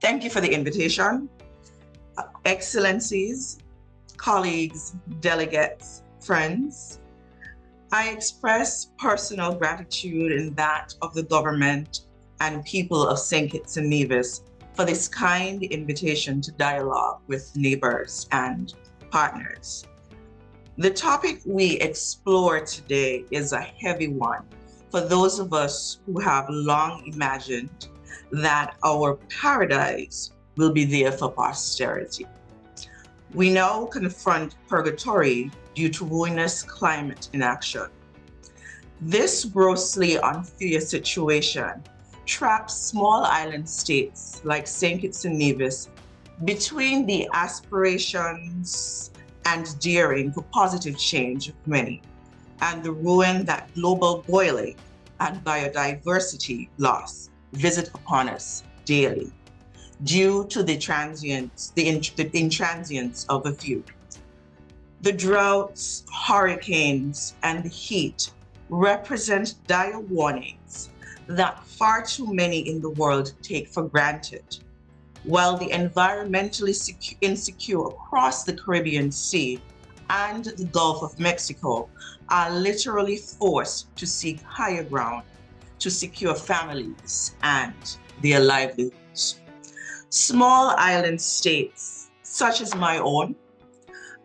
Thank you for the invitation. Excellencies, colleagues, delegates, friends, I express personal gratitude and that of the government and people of St. Kitts and Nevis for this kind invitation to dialogue with neighbors and partners. The topic we explore today is a heavy one for those of us who have long imagined that our paradise will be there for posterity. We now confront purgatory due to ruinous climate inaction. This grossly unfair situation traps small island states like St. Kitts and Nevis between the aspirations and daring for positive change of many and the ruin that global boiling and biodiversity loss visit upon us daily due to the intransience of a few. The droughts, hurricanes, and the heat represent dire warnings that far too many in the world take for granted, while the environmentally insecure across the Caribbean Sea and the Gulf of Mexico are literally forced to seek higher ground to secure families and their livelihoods. Small island states, such as my own,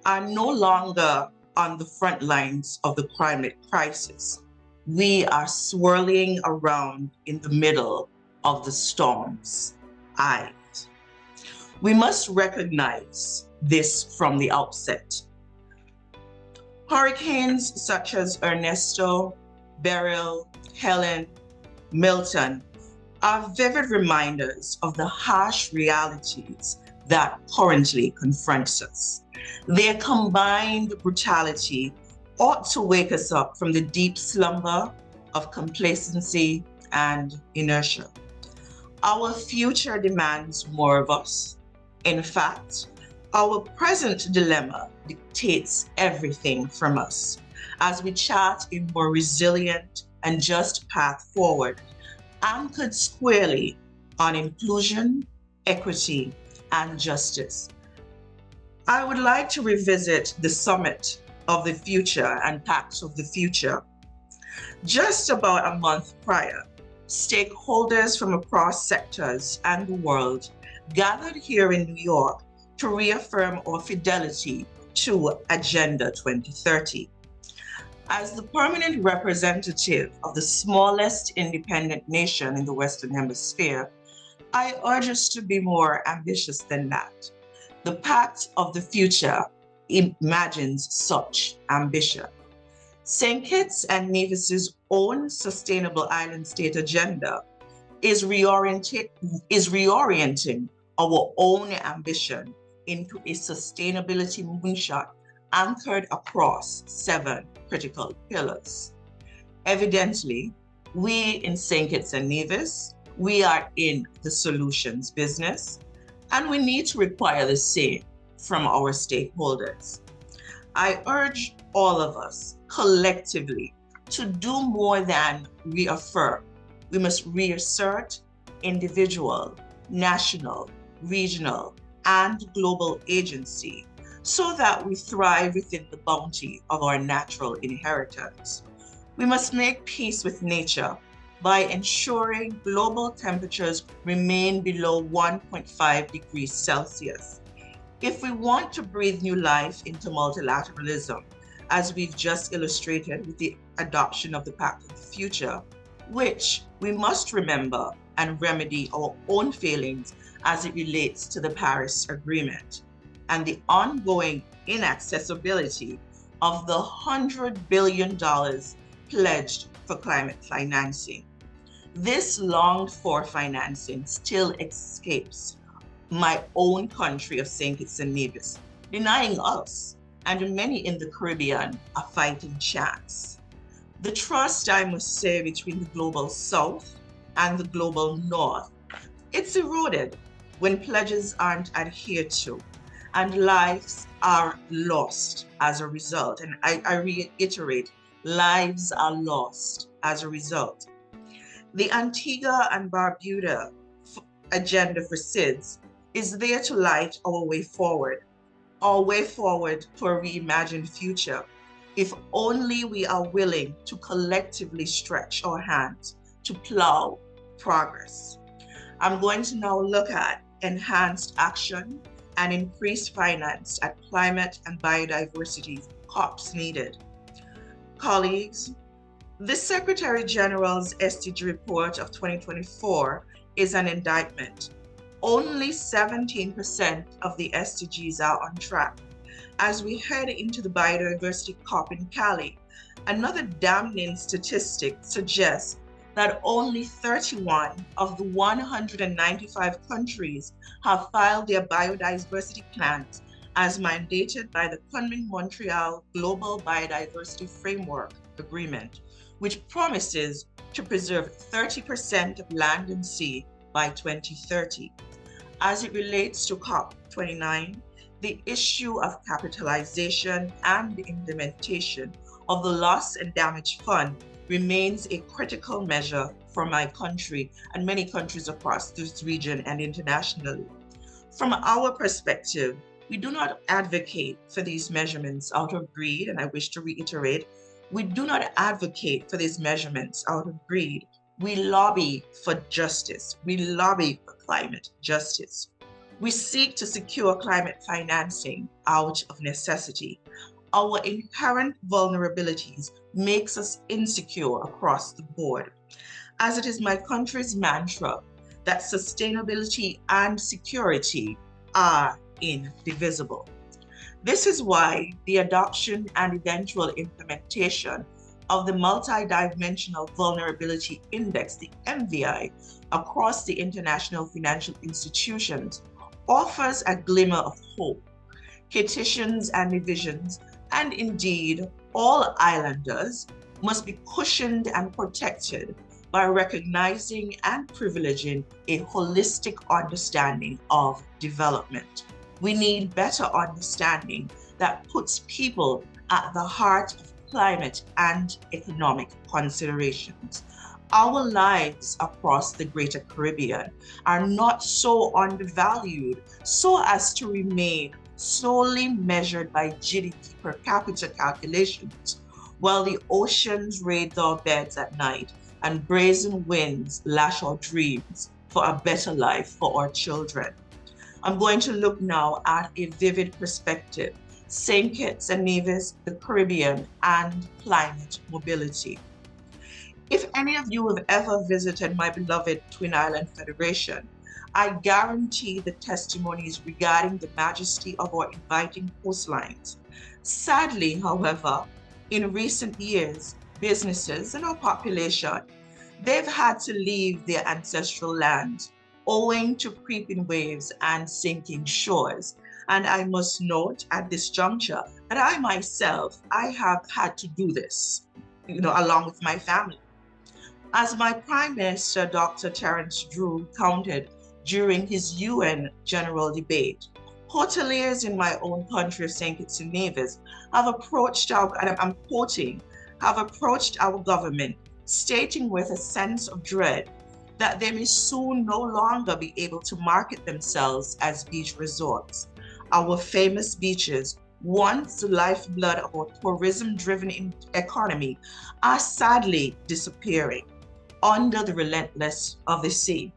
are no longer on the front lines of the climate crisis. We are swirling around in the middle of the storm's eye. We must recognize this from the outset. Hurricanes such as Ernesto, Beryl, Helen, Milton are vivid reminders of the harsh realities that currently confronts us. Their combined brutality ought to wake us up from the deep slumber of complacency and inertia. Our future demands more of us. In fact, our present dilemma dictates everything from us as we chart a more resilient and just path forward, anchored squarely on inclusion, equity, and justice. I would like to revisit the Summit of the Future and Pacts of the Future. Just about a month prior, stakeholders from across sectors and the world gathered here in New York to reaffirm our fidelity to Agenda 2030. As the permanent representative of the smallest independent nation in the Western Hemisphere, I urge us to be more ambitious than that. The Pact of the Future imagines such ambition. St. Kitts and Nevis's own Sustainable Island State Agenda is reorienting our own ambition into a sustainability moonshot anchored across 7 critical pillars. Evidently, we in St. Kitts and Nevis, we are in the solutions business, and we need to require the same from our stakeholders. I urge all of us collectively to do more than reaffirm. We must reassert individual, national, regional, and global agency so that we thrive within the bounty of our natural inheritance. We must make peace with nature by ensuring global temperatures remain below 1.5 degrees Celsius. If we want to breathe new life into multilateralism, as we've just illustrated with the adoption of the Pact of the Future, which we must remember and remedy our own failings as it relates to the Paris Agreement and the ongoing inaccessibility of the $100 billion pledged for climate financing. This longed-for financing still escapes my own country of St. Kitts and Nevis, denying us and many in the Caribbean a fighting chance. The trust, I must say, between the global South and the global North, it's eroded when pledges aren't adhered to and lives are lost as a result. And I reiterate, lives are lost as a result. The Antigua and Barbuda agenda for SIDS is there to light our way forward to a reimagined future, if only we are willing to collectively stretch our hands to plow progress. I'm going to now look at enhanced action and increased finance at climate and biodiversity COPs needed. Colleagues, the Secretary General's SDG report of 2024 is an indictment. Only 17% of the SDGs are on track. As we head into the biodiversity COP in Cali, another damning statistic suggests that only 31 of the 195 countries have filed their biodiversity plans as mandated by the Kunming-Montreal Global Biodiversity Framework Agreement, which promises to preserve 30% of land and sea by 2030. As it relates to COP29, the issue of capitalization and the implementation of the Loss and Damage Fund remains a critical measure for my country and many countries across this region and internationally. From our perspective, we do not advocate for these measurements out of greed, and I wish to reiterate, we do not advocate for these measurements out of greed. We lobby for justice. We lobby for climate justice. We seek to secure climate financing out of necessity. Our inherent vulnerabilities makes us insecure across the board. As it is my country's mantra that sustainability and security are indivisible. This is why the adoption and eventual implementation of the Multidimensional Vulnerability Index, the MVI, across the international financial institutions offers a glimmer of hope. Haitians and Nevisians, and indeed all islanders, must be cushioned and protected by recognizing and privileging a holistic understanding of development. We need better understanding that puts people at the heart of climate and economic considerations. Our lives across the Greater Caribbean are not so undervalued so as to remain solely measured by GDP per capita calculations, while the oceans raid our beds at night and brazen winds lash our dreams for a better life for our children. I'm going to look now at a vivid perspective: St. Kitts and Nevis, the Caribbean, and climate mobility. If any of you have ever visited my beloved Twin Island Federation, I guarantee the testimonies regarding the majesty of our inviting coastlines. Sadly, however, in recent years, businesses and our population, they've had to leave their ancestral lands owing to creeping waves and sinking shores. And I must note at this juncture that I myself, I have had to do this, along with my family. As my Prime Minister, Dr. Terence Drew, counted during his UN General Debate, hoteliers in my own country of St. Kitts and Nevis have approached our government, stating with a sense of dread that they may soon no longer be able to market themselves as beach resorts. Our famous beaches, once the lifeblood of our tourism-driven economy, are sadly disappearing under the relentless of the sea.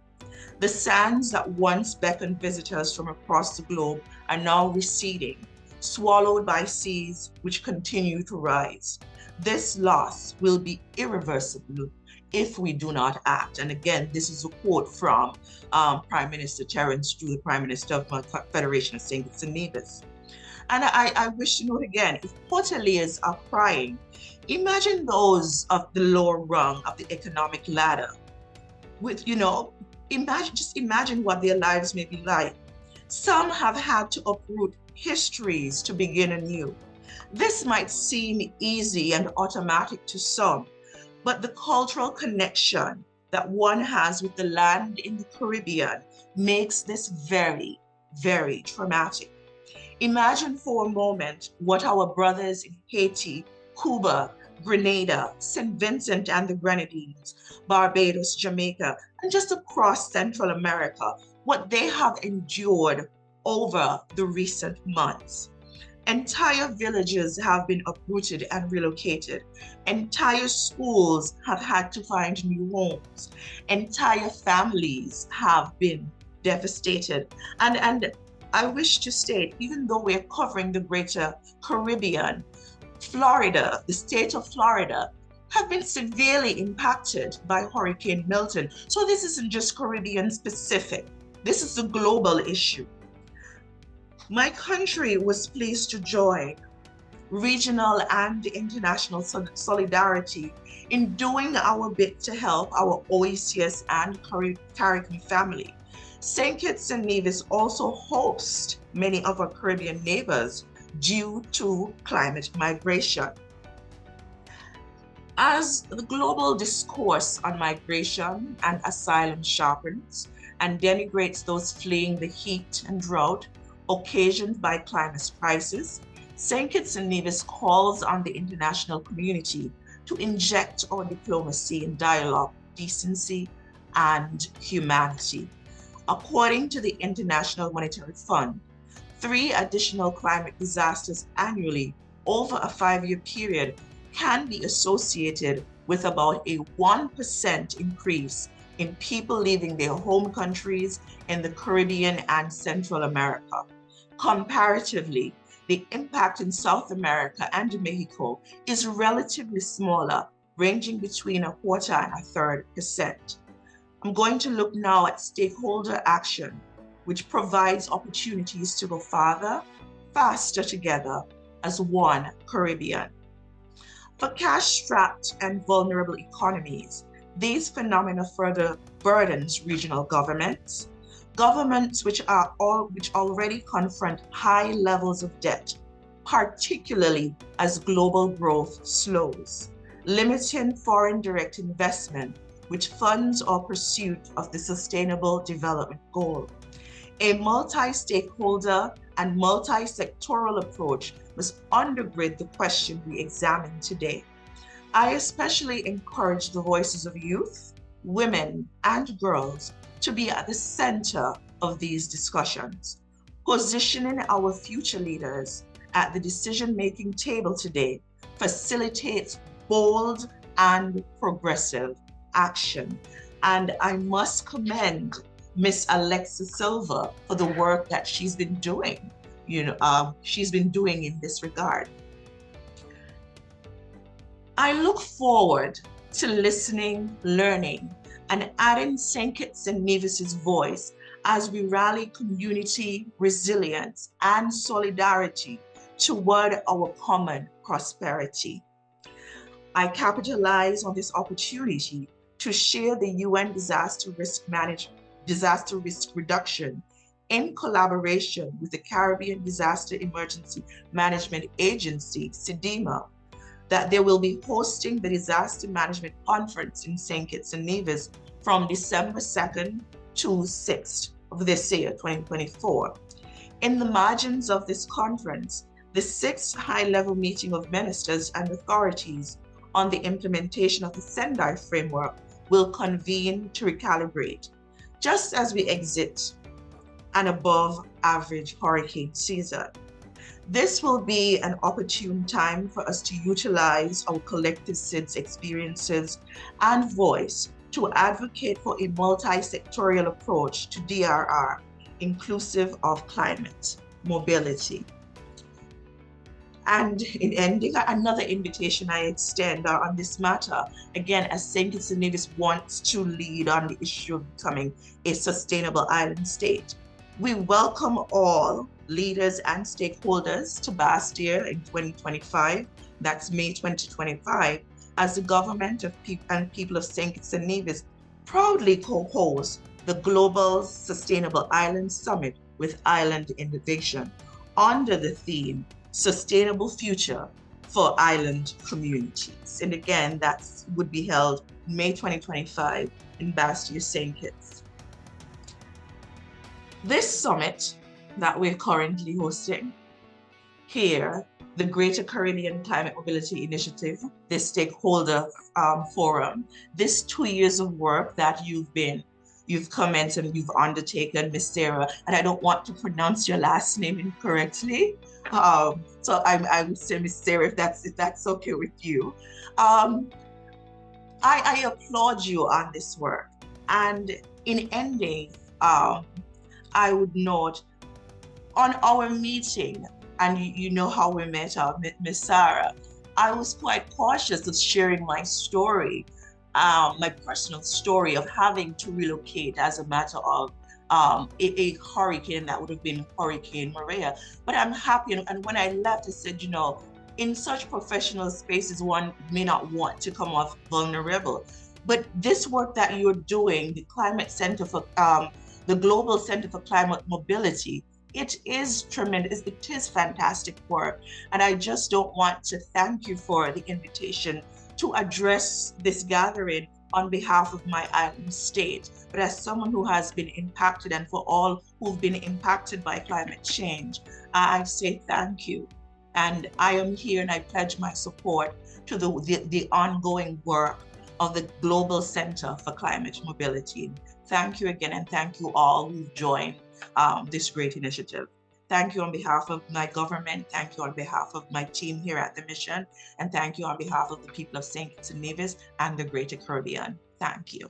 The sands that once beckoned visitors from across the globe are now receding, swallowed by seas which continue to rise. This loss will be irreversible if we do not act. And again, this is a quote from Prime Minister Terence Drew, the Prime Minister of my Federation of St. Kitts and Nevis. And I wish to note again, if hoteliers are crying, imagine those of the lower rung of the economic ladder. Imagine what their lives may be like. Some have had to uproot histories to begin anew. This might seem easy and automatic to some, but the cultural connection that one has with the land in the Caribbean makes this very, very traumatic. Imagine for a moment what our brothers in Haiti, Cuba, Grenada, St. Vincent and the Grenadines, Barbados, Jamaica, and just across Central America, what they have endured over the recent months. Entire villages have been uprooted and relocated. Entire schools have had to find new homes. Entire families have been devastated. And I wish to state, even though we're covering the greater Caribbean, Florida, the state of Florida, have been severely impacted by Hurricane Milton. So this isn't just Caribbean specific. This is a global issue. My country was pleased to join regional and international solidarity in doing our bit to help our OECS and Caribbean family. St. Kitts and Nevis also host many of our Caribbean neighbors due to climate migration. As the global discourse on migration and asylum sharpens and denigrates those fleeing the heat and drought occasioned by climate crisis, St. Kitts and Nevis calls on the international community to inject our diplomacy in dialogue, decency, and humanity. According to the International Monetary Fund, 3 additional climate disasters annually over a 5-year period can be associated with about a 1% increase in people leaving their home countries in the Caribbean and Central America. Comparatively, the impact in South America and Mexico is relatively smaller, ranging between 1/4 and 1/3%. I'm going to look now at stakeholder action, which provides opportunities to go farther, faster together as one Caribbean. For cash-strapped and vulnerable economies, these phenomena further burdens regional governments which already confront high levels of debt, particularly as global growth slows, limiting foreign direct investment, which funds our pursuit of the Sustainable Development Goal. A multi-stakeholder and multi-sectoral approach must undergird the question we examine today. I especially encourage the voices of youth, women, and girls to be at the center of these discussions. Positioning our future leaders at the decision-making table today facilitates bold and progressive action. And I must commend Miss Alexa Silva for the work that she's been doing. She's been doing in this regard. I look forward to listening, learning, and adding St. Kitts and Nevis's voice as we rally community resilience and solidarity toward our common prosperity. I capitalize on this opportunity to share the UN disaster risk reduction in collaboration with the Caribbean Disaster Emergency Management Agency, CDEMA, that they will be hosting the Disaster Management Conference in St. Kitts and Nevis from December 2nd to 6th of this year, 2024. In the margins of this conference, the 6th high-level meeting of ministers and authorities on the implementation of the Sendai framework will convene to recalibrate, just as we exit an above-average hurricane season. This will be an opportune time for us to utilize our collective SIDS experiences and voice to advocate for a multi-sectorial approach to DRR, inclusive of climate mobility. And in ending, another invitation I extend on this matter, again, as St. Kitts and Nevis wants to lead on the issue of becoming a sustainable island state. We welcome all leaders and stakeholders to Bastia in 2025, that's May 2025, as the government and people of St. Kitts and Nevis proudly co-host the Global Sustainable Island Summit with Island Innovation under the theme, Sustainable Future for Island Communities. And again, that would be held May 2025 in Bastia, St. Kitts. This summit that we're currently hosting here, the Greater Caribbean Climate Mobility Initiative, this stakeholder forum, this 2 years of work that you've commented and you've undertaken, Ms. Sarah, and I don't want to pronounce your last name incorrectly. So I would say Ms. Sarah, if that's okay with you. I applaud you on this work. And in ending, I would note on our meeting, and you know how we met, Ms. Sarah, I was quite cautious of sharing my story, my personal story of having to relocate as a matter of a hurricane that would have been Hurricane Maria. But I'm happy, and when I left, I said, you know, in such professional spaces, one may not want to come off vulnerable. But this work that you're doing, the Climate Center for, the Global Center for Climate Mobility, it is tremendous. It is fantastic work. And I just don't want to thank you for the invitation to address this gathering on behalf of my island state. But as someone who has been impacted, and for all who've been impacted by climate change, I say thank you. And I am here and I pledge my support to the ongoing work of the Global Center for Climate Mobility. Thank you again, and thank you all who've joined this great initiative. Thank you on behalf of my government, thank you on behalf of my team here at the mission, and thank you on behalf of the people of St. Kitts and Nevis and the Greater Caribbean. Thank you.